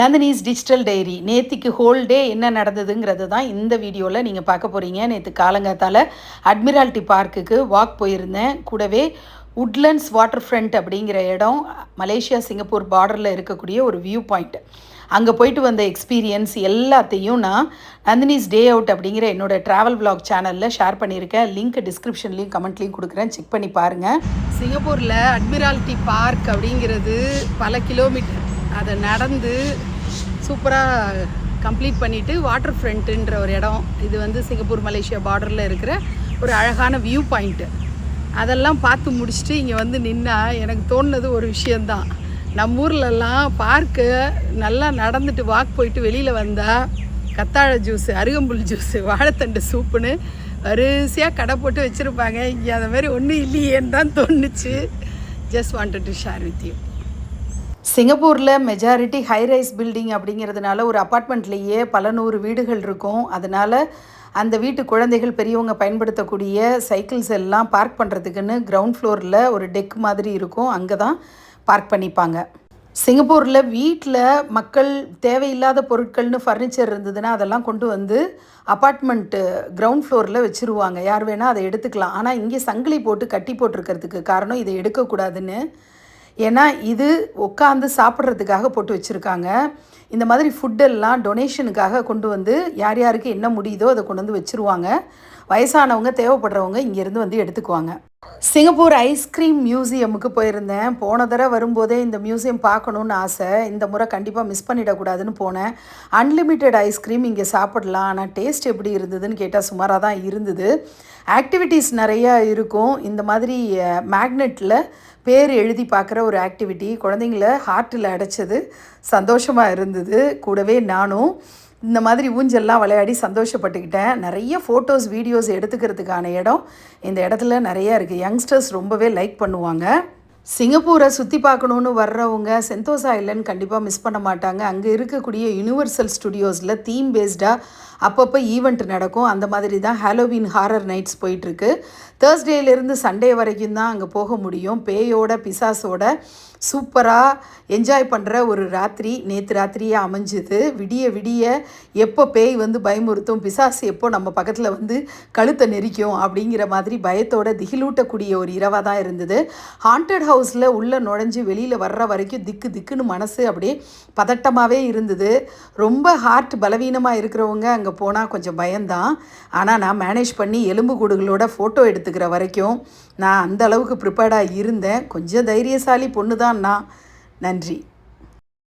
Nandini's digital diary நேற்றுக்கு whole day என்ன நடந்ததுங்கிறது தான் இந்த வீடியோவில் நீங்கள் பார்க்க போகிறீங்க. நேற்று காலங்காத்தால் அட்மிரால்ட்டி பார்க்குக்கு வாக் போயிருந்தேன். கூடவே உட்லண்ட்ஸ் வாட்டர் ஃப்ரண்ட் அப்படிங்கிற இடம் மலேசியா சிங்கப்பூர் பார்டரில் இருக்கக்கூடிய ஒரு வியூ பாயிண்ட். அங்கே போயிட்டு வந்த எக்ஸ்பீரியன்ஸ் எல்லாத்தையும் நான் நந்தினிஸ் டே அவுட் அப்படிங்கிற என்னோடய ட்ராவல் விலாக் சேனலில் ஷேர் பண்ணியிருக்கேன். லிங்க் டிஸ்கிரிப்ஷன்லேயும் கமெண்ட்லேயும் கொடுக்குறேன், செக் பண்ணி பாருங்கள். சிங்கப்பூரில் அட்மிரால்ட்டி பார்க் அப்படிங்கிறது பல கிலோமீட்டர், அதை நடந்து சூப்பராக கம்ப்ளீட் பண்ணிவிட்டு வாட்டர் ஃப்ரண்ட்டுன்ற ஒரு இடம், இது வந்து சிங்கப்பூர் மலேசியா பார்டரில் இருக்கிற ஒரு அழகான வியூ பாயிண்ட்டு. அதெல்லாம் பார்த்து முடிச்சுட்டு இங்கே வந்து நின்னா எனக்கு தோணுனது ஒரு விஷயந்தான். நம்ம ஊர்லெலாம் பார்க்கு நல்லா நடந்துட்டு வாக் போயிட்டு வெளியில் வந்தால் கத்தாழை ஜூஸு, அருகம்புல் ஜூஸு, வாழைத்தண்டு சூப்புன்னு வரிசையாக கடை போட்டு வச்சுருப்பாங்க. இங்கே அந்த மாதிரி ஒன்றும் இல்லையேன்னு தான் தோணுச்சு. Just wanted to share with you. சிங்கப்பூரில் மெஜாரிட்டி ஹைரைஸ் பில்டிங் அப்படிங்கிறதுனால ஒரு அப்பார்ட்மெண்ட்லேயே பல நூறு வீடுகள் இருக்கும். அதனால் அந்த வீட்டு குழந்தைகள் பெரியவங்க பயன்படுத்தக்கூடிய சைக்கிள்ஸ் எல்லாம் பார்க் பண்ணுறதுக்குன்னு கிரவுண்ட் ஃப்ளோரில் ஒரு டெக் மாதிரி இருக்கும், அங்கே தான் பார்க் பண்ணிப்பாங்க. சிங்கப்பூரில் வீட்டில் மக்கள் தேவையில்லாத பொருட்கள்னு ஃபர்னிச்சர் இருந்ததுன்னா அதெல்லாம் கொண்டு வந்து அப்பார்ட்மெண்ட்டு கிரவுண்ட் ஃப்ளோரில் வச்சுருவாங்க. யார் வேணால் அதை எடுத்துக்கலாம். ஆனால் இங்கே சங்கிலி போட்டு கட்டி போட்டிருக்கிறதுக்கு காரணம் இதை எடுக்கக்கூடாதுன்னு. ஏன்னா இது உட்காந்து சாப்பிட்றதுக்காக போட்டு வச்சுருக்காங்க. இந்த மாதிரி ஃபுட்டெல்லாம் டொனேஷனுக்காக கொண்டு வந்து யார் யாருக்கு என்ன முடியுதோ அதை கொண்டு வந்து வச்சுருவாங்க. வயசானவங்க தேவைப்படுறவங்க இங்கேருந்து வந்து எடுத்துக்குவாங்க. சிங்கப்பூர் ஐஸ்கிரீம் மியூசியமுக்கு போயிருந்தேன். போன தடவை வரும்போதே இந்த மியூசியம் பார்க்கணுன்னு ஆசை. இந்த முறை கண்டிப்பாக மிஸ் பண்ணிடக்கூடாதுன்னு போனேன். அன்லிமிட்டெட் ஐஸ்கிரீம் இங்கே சாப்பிடலாம். ஆனால் டேஸ்ட் எப்படி இருந்ததுன்னு கேட்டால் சுமாராக தான் இருந்தது. ஆக்டிவிட்டீஸ் நிறையா இருக்கும். இந்த மாதிரி மேக்னெட்டில் பேர் எழுதி பார்க்குற ஒரு ஆக்டிவிட்டி குழந்தைங்கள ஹார்ட்டில் அடைச்சது, சந்தோஷமாக இருந்தது. கூடவே நானும் இந்த மாதிரி ஊஞ்சல்லாம் விளையாடி சந்தோஷப்பட்டுக்கிட்டேன். நிறைய ஃபோட்டோஸ் வீடியோஸ் எடுத்துக்கிறதுக்கான இடம் இந்த இடத்துல நிறையா இருக்குது. யங்ஸ்டர்ஸ் ரொம்பவே லைக் பண்ணுவாங்க. சிங்கப்பூரை சுற்றி பார்க்கணுன்னு வர்றவங்க சென்தோசா ஐலண்ட் கண்டிப்பாக மிஸ் பண்ண மாட்டாங்க. அங்கே இருக்கக்கூடிய யுனிவர்சல் ஸ்டுடியோஸில் தீம் பேஸ்டாக அப்பப்போ ஈவெண்ட் நடக்கும். அந்த மாதிரி தான் ஹாலோவீன் ஹாரர் நைட்ஸ் போயிட்டுருக்கு. தேர்ஸ்டேலேருந்து சண்டே வரைக்கும் தான் அங்கே போக முடியும். பேயோட பிசாஸோட சூப்பராக என்ஜாய் பண்ணுற ஒரு ராத்திரி நேற்று ராத்திரியாக அமைஞ்சுது. விடிய விடிய எப்போ பேய் வந்து பயமுறுத்தும், பிசாசு எப்போ நம்ம பக்கத்தில் வந்து கழுத்தை நெரிக்கும் அப்படிங்கிற மாதிரி பயத்தோட திகிலூட்டக்கூடிய ஒரு இரவாக தான் இருந்தது. ஹாண்டட் ஹவுஸில் உள்ளே நுழைஞ்சு வெளியில் வர்ற வரைக்கும் திக்கு திக்குன்னு மனசு அப்படியே பதட்டமாகவே இருந்தது. ரொம்ப ஹார்ட் பலவீனமாக இருக்கிறவங்க அங்கே போனால் கொஞ்சம் பயம்தான். ஆனால் நான் மேனேஜ் பண்ணி எலும்பு கூடுகளோட ஃபோட்டோ எடுத்துக்கிற வரைக்கும் நான் அந்த அளவுக்கு ப்ரிப்பேர்டாக இருந்தேன். கொஞ்சம் தைரியசாலி பொண்ணு தான் நான். நன்றி.